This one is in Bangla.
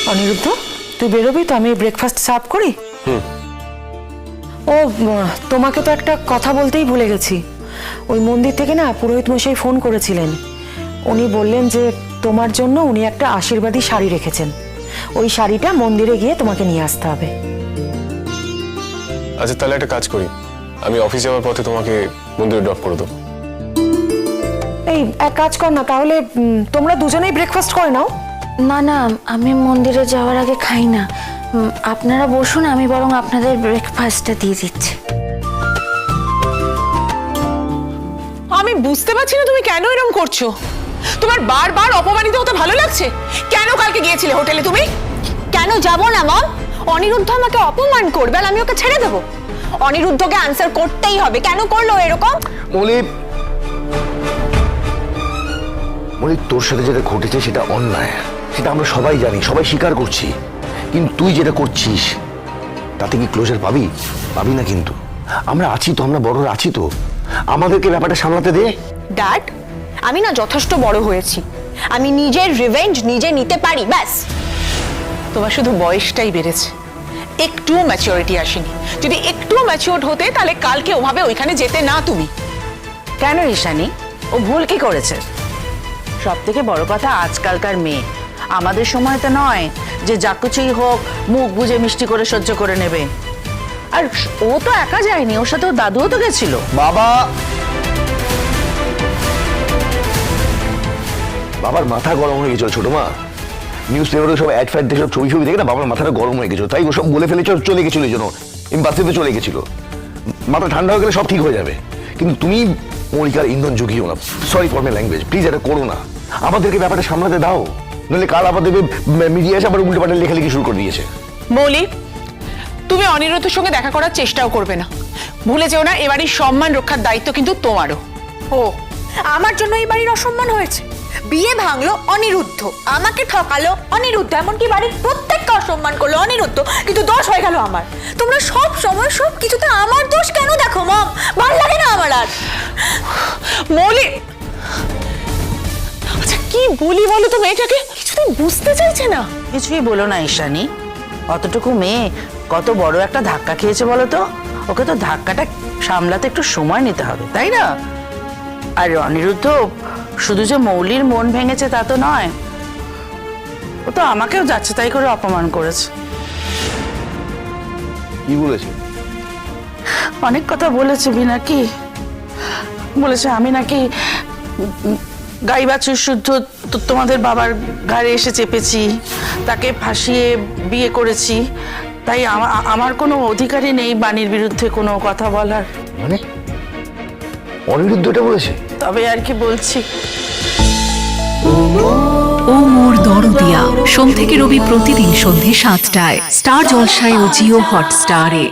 অনিরুদ্ধ, তুই বেরোবি তো? আমি ব্রেকফাস্ট সার্ভ করি। ও, তোমাকে তো একটা কথা বলতেই ভুলে গেছি। ওই মন্দির থেকে না পুরোহিত মশাই ফোন করেছিলেন। উনি বললেন যে তোমার জন্য উনি একটা আশীর্বাদী শাড়ি রেখেছেন। ওই শাড়িটা মন্দিরে গিয়ে তোমাকে নিয়ে আসতে হবে। আচ্ছা, তাহলে একটা কাজ করি, আমি অফিস যাওয়ার পথে তোমাকে মন্দিরে ড্রপ করে দেবো। এই এক কাজ কর না তাহলে, তোমরা দুজনেই ব্রেকফাস্ট করে নাও। না না, আমি মন্দিরে যাওয়ার আগে খাই না। আপনারা বসুন, আমি বরং আপনাদের ব্রেকফাস্টটা দিয়ে দিচ্ছি। আমি বুঝতে পারছি না তুমি কেন এরকম করছো। তোমার বারবার অপমানিত হতে ভালো লাগছে? কেন কালকে গিয়েছিলে হোটেলে তুমি? কেন যাব না মম? অনিরুদ্ধ আমাকে অপমান করবে আর আমি ওকে ছেড়ে দেবো? অনিরুদ্ধকে আনসার করতেই হবে। কেন করলো এরকম? মলি, তোর সাথে যেটা ঘটেছে সেটা অন্যায়, সেটা আমরা সবাই জানি, সবাই স্বীকার করছি। কিন্তু তুই যেটা করছিস তাতে কি ক্লোজার পাবি? পাবি না। কিন্তু আমরা আছি তো, আমরা বড়রা আছি তো, আমাদেরকে ব্যাপারটা সামলাতে দে। ড্যাড, আমি না যথেষ্ট বড় হয়েছি। আমি নিজের রিভেঞ্জ নিজে নিতে পারি, ব্যাস। তোমার শুধু বয়সটাই বেড়েছে, একটুও ম্যাচিওরিটি আসেনি। যদি একটুও ম্যাচিওর্ড হতে তাহলে কালকে ওভাবে ওইখানে যেতে না তুমি। কেন ঈশানী, ও ভুল কি করেছে? সব থেকে বড় কথা, আজকালকার মেয়ে, আমাদের সময় তো নয় যে যা কিছুই হোক মুখ বুঝে মিষ্টি করে সহ্য করে নেবে। আর ও তো একা যায়নি, ওর সাথে ওর দাদুও তো গেছিল। বাবার মাথা গরম হয়ে গেছিল ছোট মা। নিউজ পেপারে সব অ্যাড ফ্যাড দেখে, ছবি দেখে না বাবার মাথাটা গরম হয়ে গেছিল, তাই ও সব বলে ফেলে চলে গেছিল। এই জন্য এম্বাসিতে চলে গেছিল। মাথা ঠান্ডা হয়ে গেলে সব ঠিক হয়ে যাবে। কিন্তু তুমি মনিকার ইন্ধন জুগিও না। Sorry for my language, please এটা করো না। আমাদেরকে ব্যাপারটা সামলাতে দাও, নাহলে কাল আবার দেবে মিডিয়া এসে আবার উল্টো পাল্টা লেখালেখি শুরু করে দিয়েছে। মৌলি, তুমি অনিরুদ্ধের সঙ্গে দেখা করার চেষ্টাও করবে না। ভুলে যেও না, এবাড়ির সম্মান রক্ষার দায়িত্ব কিন্তু তোমারও। ও, আমার জন্য এই বাড়ির অসম্মান হয়েছে? বিয়ে ভাঙলো অনিরুদ্ধ, আমাকে ঠকালো অনিরুদ্ধ, এমনকি বাড়ির প্রত্যেককে অসম্মান করলো অনিরুদ্ধ, কিন্তু দোষ হয়ে গেল আমার। তোমরা সব সময় সব কিছুতে আমার দোষ কেন দেখো মম? ভালো লাগে না আমার আর। মৌলি, আচ্ছা কি বলি বলো তো মেয়েটাকে? কিছুতেই বুঝতে চাইছে না। কিছুই বলো না ঈশানী, অতটুকু মেয়ে কত বড় একটা ধাক্কা খেয়েছে বলো তো। ওকে তো ধাক্কাটা সামলাতে একটু সময় নিতে হবে, তাই না? আর অনিরুদ্ধ শুধু যে মৌলির মন ভেঙেছে তা তো নয়, ও তো আমাকেও যাচ্ছে তাই করে অপমান করেছে। কি বলেছে? অনেক কথা বলেছে বিনাকি। বলেছে আমি নাকি গাই বাছুর শুদ্ধ তোমাদের বাবার ঘাড়ে এসে চেপেছি, তাকে ফাঁসিয়ে বিয়ে করেছি, তাই আমার কোনো অধিকারই নেই বাণীর বিরুদ্ধে কোনো কথা বলার। মানে অনিরুদ্ধ এটা বলেছে? তবে আর কি বলছি। ও মোর দরদিয়া, সোম থেকে রবি প্রতিদিন সন্ধে ৭টায় স্টার জলসায় ও জিও হটস্টারে।